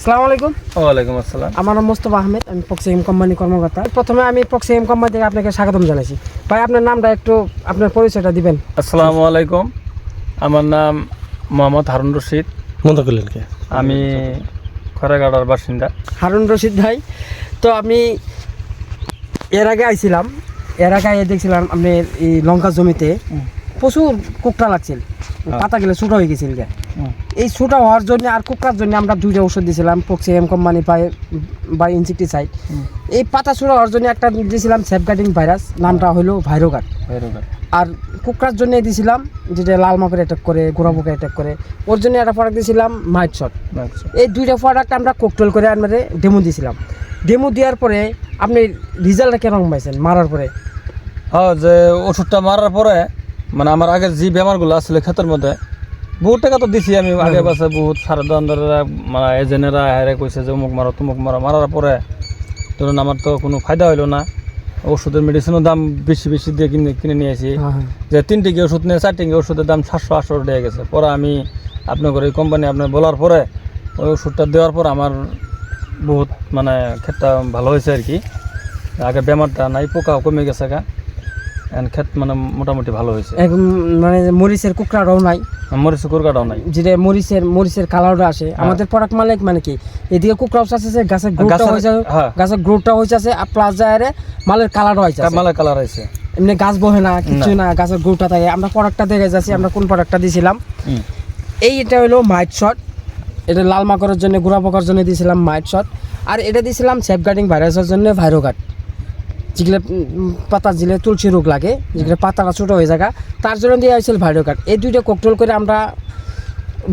আসসালামু আলাইকুম। ওয়ালাইকুম আসসালাম। আমার নাম মোস্তফা আহমেদ, আমি প্রক্সিম কোম্পানি কর্মকর্তা। প্রথমে আমি প্রক্সিম কোম্পানি থেকে আপনাকে স্বাগতম জানাইছি। ভাই আপনার নামটা একটু আপনার পরিচয়টা দিবেন। আসসালামু আলাইকুম, আমার নাম মোহাম্মদ হারুন রশিদ। আমি খরাগাড়ার বাসিন্দা। হারুন রশিদ ভাই, তো আমি এর আগে আইছিলাম, এর আগে দেখছিলাম আপনি এই লঙ্কা জমিতে প্রচুর কুকড়া লাগছিল, পাতা গেলে ছোটো হয়ে গেছিল। এই ছোটো হওয়ার জন্য আর কুকড়ার জন্য আমরা দুইটা ওষুধ দিয়েছিলাম, প্রক্সিম কোম্পানি বা ইনসেক্টিসাইড। এই পাতা ছোটো হওয়ার জন্য একটা দিয়েছিলাম সেফগার্ডিং ভাইরাস, নামটা হলো ভাইরোগার্ড। আর কুকড়ার জন্য দিয়েছিলাম যেটা লাল মাকড় অ্যাটাক করে, গোড়া পোকা অ্যাটাক করে, ওর জন্য একটা প্রোডাক্ট দিয়েছিলাম মাইট শট। এই দুইটা প্রোডাক্ট আমরা কোকটেল করে আমাদের ডেমো দিয়েছিলাম। ডেমো দেওয়ার পরে আপনি রেজাল্টটা কেমন পাইছেন মারার পরে? হ্যাঁ, যে ওষুধটা মারার পরে মানে আমার আগের যে বেমারগুলো আসলে ক্ষেতের মধ্যে বহুত টাকা তো দিছি আমি আগে পাশে, বহুত সারা দোকানদারেরা মানে এজেন্টরা হেরে কইছে যে অমুক মারো তমুক মারো। মারার পরে ধরুন আমার তো কোনো ফায়দা হইলো না। ওষুধের মেডিসিনের দাম বেশি বেশি দিয়ে কিনে নিয়ে আসি। যে 3টি ওষুধ নিয়ে 4টি ওষুধের দাম 700-800 টাকা গেছে। পরে আমি আপনার এই কোম্পানি আপনার বলার পরে ওই ওষুধটা দেওয়ার পর আমার বহুত মানে ক্ষেতটা ভালো হয়েছে আর কি। আগে বেমারটা নাই, পোকাও কমে গেছে গা, ক্ষেত মানে মোটামুটি ভালো হয়েছে। এখন মানে মরিচের কুকড়াটাও নাই, মরিচের কুকড়াটাও নাই, যেটা মরিচের কালারটা আসে। আমাদের প্রোডাক্ট মানে কি এদিকে কুকড়াও আছে, গাছের গ্রোথটা হয়েছে, গাছের গ্রোথটা হয়েছে আর প্লাস যায় মালের কালারও হয়েছে, মালের কালার হয়েছে। এমনি গাছ বহে না, কিছু না, গাছের গ্রোথটা থাকে। আমরা প্রোডাক্টটা দেখে যাচ্ছি আমরা কোন প্রোডাক্টটা দিয়েছিলাম। এটা হলো মাইট শট, এটা লাল মাকড়ের জন্য, গোড়া পোকার জন্য দিয়েছিলাম মাইট শট। আর এটা দিয়েছিলাম সেফগার্ডিং ভাইরাসের জন্য ভাইরোগার্ড, যেগুলো পাতা দিলে তুলসী রোগ লাগে, যেগুলো পাতাটা ছোটো হয়ে যায় তার জন্য দেওয়া হয়েছিল ভাইরোগার্ড। এই দুইটা কোকটেল করে আমরা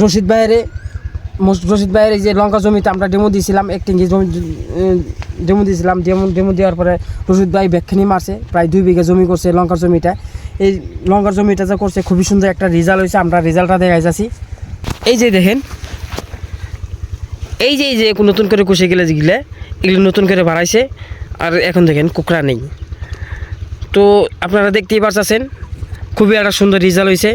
রশিদ ভাইয়ের এই যে লঙ্কা জমিতে আমরা ডেমো দিয়েছিলাম, 1 টিঙ্গি জমি ডেমো দিয়েছিলাম। ডেমো দেওয়ার পরে রশিদ ভাই ব্যাখ্যানি মারছে, প্রায় 2 বিঘা জমি করছে লঙ্কার জমিটা। এই লঙ্কার জমিটা যে করছে খুবই সুন্দর একটা রেজাল্ট হয়েছে। আমরা রেজাল্টটা দেখাই যাচ্ছি। এই যে দেখেন, এই যে নতুন করে কষে গেলে যেগুলো এগুলো নতুন করে বাড়াইছে। আর এখন দেখেন কুকড়া নেই। তো আপনারা দেখতেই পারছেন খুবই একটা সুন্দর রেজাল্ট হয়েছে।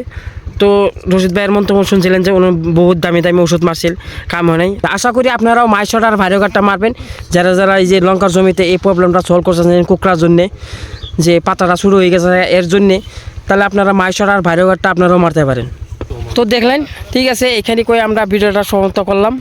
তো রশিদ ভাইয়ের মন্তব্য শুনছিলেন যে উনি বহুত দামি দামি ওষুধ মারছিল, কাম হয় নাই। আশা করি আপনারাও মাইশট আর ভাইরোগার্ডটা মারবেন, যারা এই যে লঙ্কার জমিতে এই প্রবলেমটা সলভ করছেন কুকড়ার জন্যে, যে পাতাটা শুরু হয়ে গেছে এর জন্যে, তাহলে আপনারা মাইশট আর ভাইরোগার্ডটা আপনারাও মারতে পারেন। তো দেখলেন, ঠিক আছে, এখানে করে আমরা ভিডিওটা সমাপ্ত করলাম।